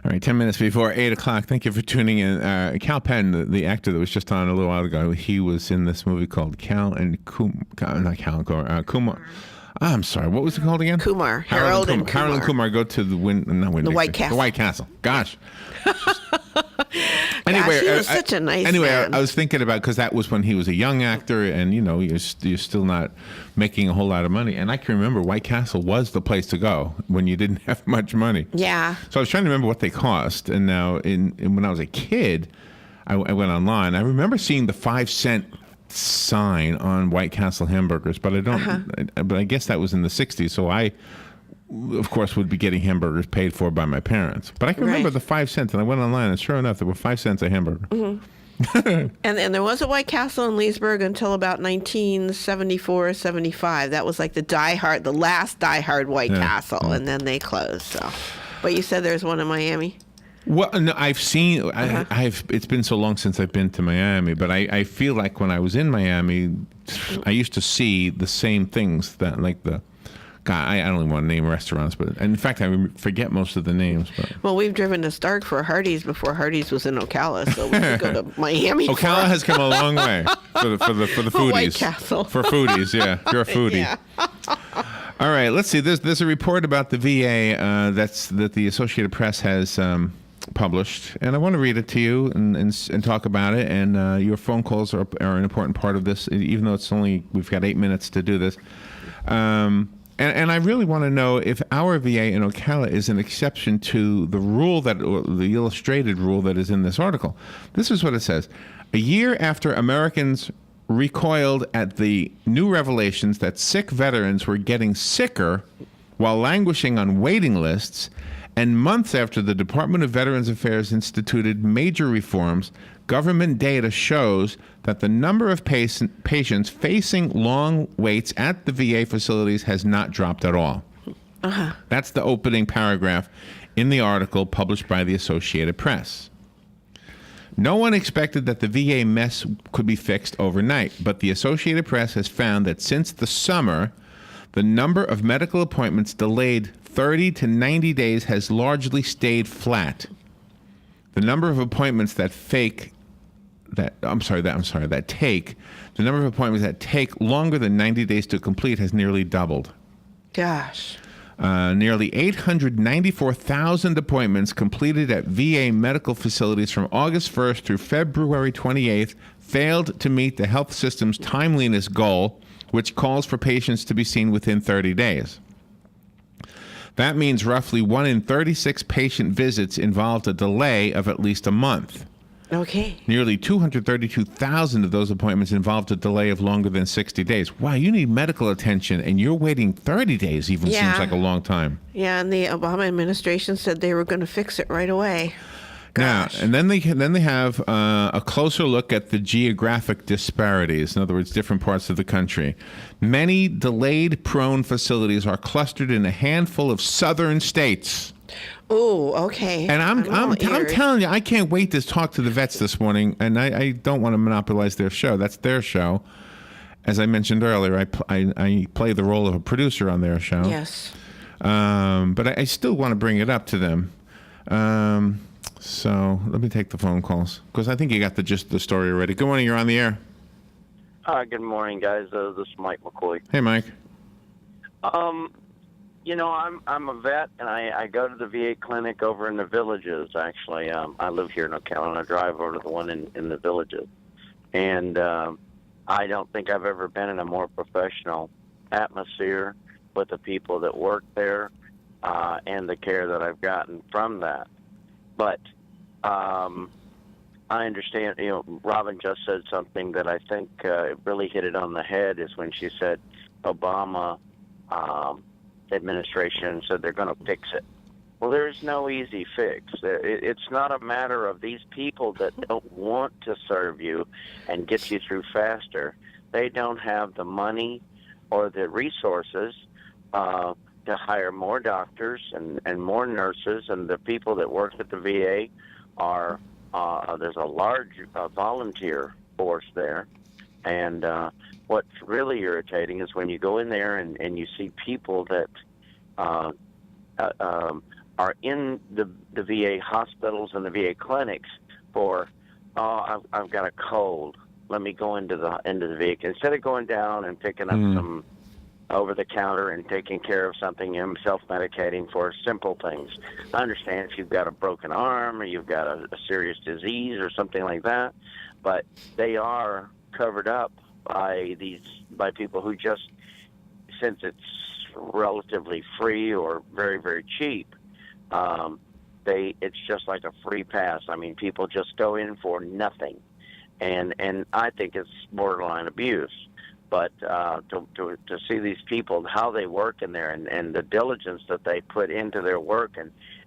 All right, 10 minutes before 8 o'clock. Thank you for tuning in. Cal Penn, the actor that was just on a little while ago, he was in this movie called Cal and Kumar. I'm sorry, what was it called again? Kumar. Harold and Kumar. Harold and Kumar go to the White Castle. The White Castle. Gosh. Anyway, he was such a nice man. I was thinking about, because that was when he was a young actor, and you're still not making a whole lot of money. And I can remember White Castle was the place to go when you didn't have much money. Yeah. So I was trying to remember what they cost. And now, when I was a kid, I went online. I remember seeing the 5-cent sign on White Castle hamburgers, but I don't. But I guess that was in the '60s. So I, of course, would be getting hamburgers paid for by my parents. But I can remember the 5 cents, and I went online, and sure enough, there were 5 cents a hamburger. And there was a White Castle in Leesburg until about 1974, 75. That was like the last diehard White Castle, and then they closed. So, but you said there's one in Miami. Well, no, I've seen. It's been so long since I've been to Miami, but I feel like when I was in Miami, I used to see the same things that God, I don't even want to name restaurants, but in fact, I forget most of the names. But. Well, we've driven to Stark for Hardee's before Hardee's was in Ocala, so we could go to Miami. Ocala has come a long way for the foodies. White Castle. For foodies, yeah. If you're a foodie. Yeah. All right, let's see. There's a report about the VA that the Associated Press has published, and I want to read it to you and talk about it. And your phone calls are an important part of this, even though we've got 8 minutes to do this. And I really want to know if our VA in Ocala is an exception to the rule the illustrated rule that is in this article. This is what it says. A year after Americans recoiled at the new revelations that sick veterans were getting sicker while languishing on waiting lists, and months after the Department of Veterans Affairs instituted major reforms, government data shows that the number of patients facing long waits at the VA facilities has not dropped at all. That's the opening paragraph in the article published by the Associated Press. No one expected that the VA mess could be fixed overnight, but the Associated Press has found that since the summer, the number of medical appointments delayed 30 to 90 days has largely stayed flat. The number of appointments that take the number of appointments that take longer than 90 days to complete has nearly doubled. Gosh. Nearly 894,000 appointments completed at VA medical facilities from August 1st through February 28th failed to meet the health system's timeliness goal, which calls for patients to be seen within 30 days. That means roughly 1 in 36 patient visits involved a delay of at least a month. Okay. Nearly 232,000 of those appointments involved a delay of longer than 60 days. Wow, you need medical attention, and you're waiting 30 days even seems like a long time. Yeah, and the Obama administration said they were going to fix it right away. Gosh. Now, and then they have a closer look at the geographic disparities. In other words, different parts of the country. Many delayed-prone facilities are clustered in a handful of southern states. Oh, okay. And I'm telling you, I can't wait to talk to the vets this morning. And I don't want to monopolize their show. That's their show. As I mentioned earlier, I play the role of a producer on their show. Yes. But I still want to bring it up to them. So let me take the phone calls, because I think you got the gist of the story already. Good morning. You're on the air. Good morning, guys. This is Mike McCoy. Hey, Mike. I'm a vet, and I go to the VA clinic over in the Villages, actually. I live here in Ocala, and I drive over to the one in the Villages. And I don't think I've ever been in a more professional atmosphere with the people that work there and the care that I've gotten from that. But I understand, Robin just said something that I think really hit it on the head, is when she said Obama administration said they're going to fix it. Well, there's no easy fix. It's not a matter of these people that don't want to serve you and get you through faster. They don't have the money or the resources to hire more doctors and more nurses, and the people that work at the VA are there's a large volunteer force there. And what's really irritating is when you go in there and you see people that are in the VA hospitals and the VA clinics for, I've got a cold. Let me go into the VA. Instead of going down and picking up some over the counter and taking care of something, self-medicating for simple things. I understand if you've got a broken arm or you've got a serious disease or something like that, but they are covered up by people who just, since it's relatively free or very, very cheap, it's just like a free pass. I mean, people just go in for nothing, and I think it's borderline abuse. But to see these people, how they work in there, and the diligence that they put into their work,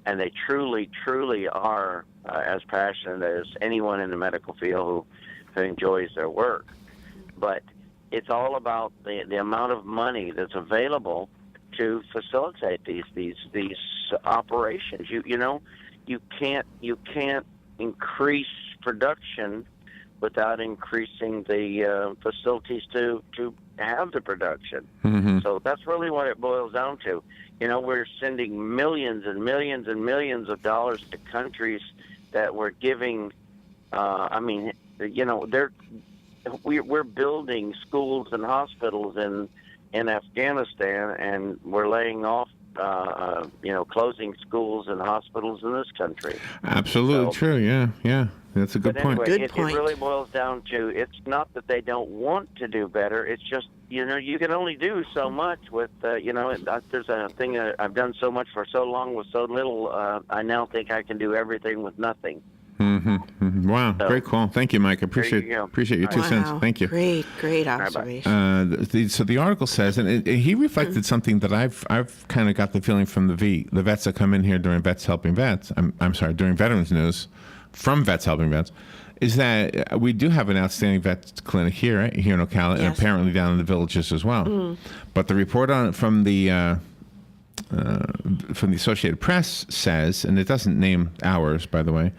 and they truly, truly are as passionate as anyone in the medical field who enjoys their work. But it's all about the amount of money that's available to facilitate these operations. You can't increase production without increasing the facilities to have the production. Mm-hmm. So that's really what it boils down to. We're sending millions and millions and millions of dollars to countries that we're giving. We're building schools and hospitals in Afghanistan, and we're laying off, closing schools and hospitals in this country. Absolutely true. Yeah. That's a good point. Anyway, Good point. It really boils down to, it's not that they don't want to do better. It's just, you can only do so much with, there's a thing, I've done so much for so long with so little, I now think I can do everything with nothing. Mm-hmm. Mm-hmm. Wow, So, great call. Thank you, Mike. Appreciate your 2 cents. Thank you. Great observation. So the article says, and he reflected something that I've kind of got the feeling from the vets that come in here during Vets Helping Vets. I'm sorry, during Veterans News, from Vets Helping Vets, is that we do have an outstanding vet clinic here in Ocala, and apparently down in the Villages as well. But the report from the Associated Press says, and it doesn't name ours, by the way,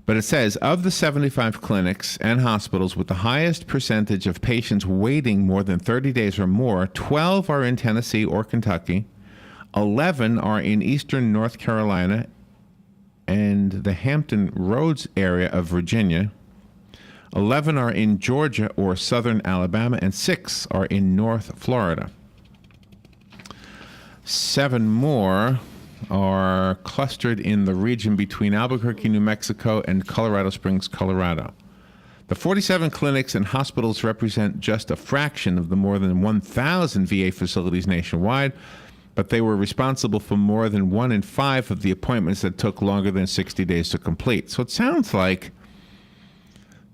but it says, of the 75 clinics and hospitals with the highest percentage of patients waiting more than 30 days or more, 12 are in Tennessee or Kentucky, 11 are in eastern North Carolina and the Hampton Roads area of Virginia, 11 are in Georgia or southern Alabama, and 6 are in North Florida. 7 more are clustered in the region between Albuquerque, New Mexico, and Colorado Springs, Colorado. The 47 clinics and hospitals represent just a fraction of the more than 1,000 VA facilities nationwide, but they were responsible for more than 1 in 5 of the appointments that took longer than 60 days to complete. So it sounds like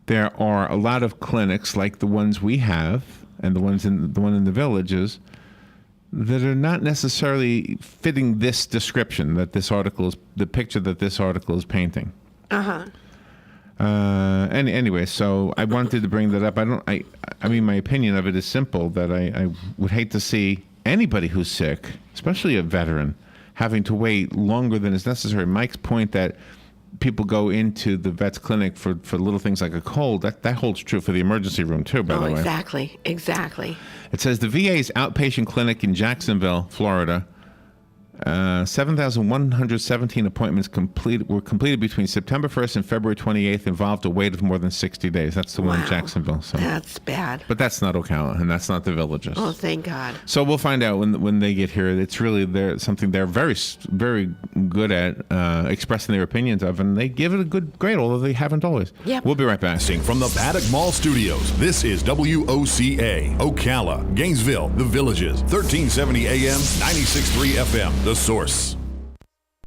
there are a lot of clinics like the ones we have and the one in the Villages that are not necessarily fitting this description that this article is, the picture that this article is painting. Anyway, so I wanted to bring that up. I mean, my opinion of it is simple, that I would hate to see anybody who's sick, especially a veteran, having to wait longer than is necessary. Mike's point that people go into the vet's clinic for little things like a cold, that holds true for the emergency room too, by the way. Exactly. It says the VA's outpatient clinic in Jacksonville, Florida, 7,117 appointments were completed between September 1st and February 28th, involved a wait of more than 60 days. That's the one in Jacksonville. So. That's bad. But that's not Ocala, and that's not the Villages. Oh, thank God. So we'll find out when they get here. It's really something they're very, very good at expressing their opinions of, and they give it a good grade, although they haven't always. Yep. We'll be right back. From the Paddock Mall Studios, this is WOCA, Ocala, Gainesville, The Villages, 1370 AM, 96.3 FM, The Source.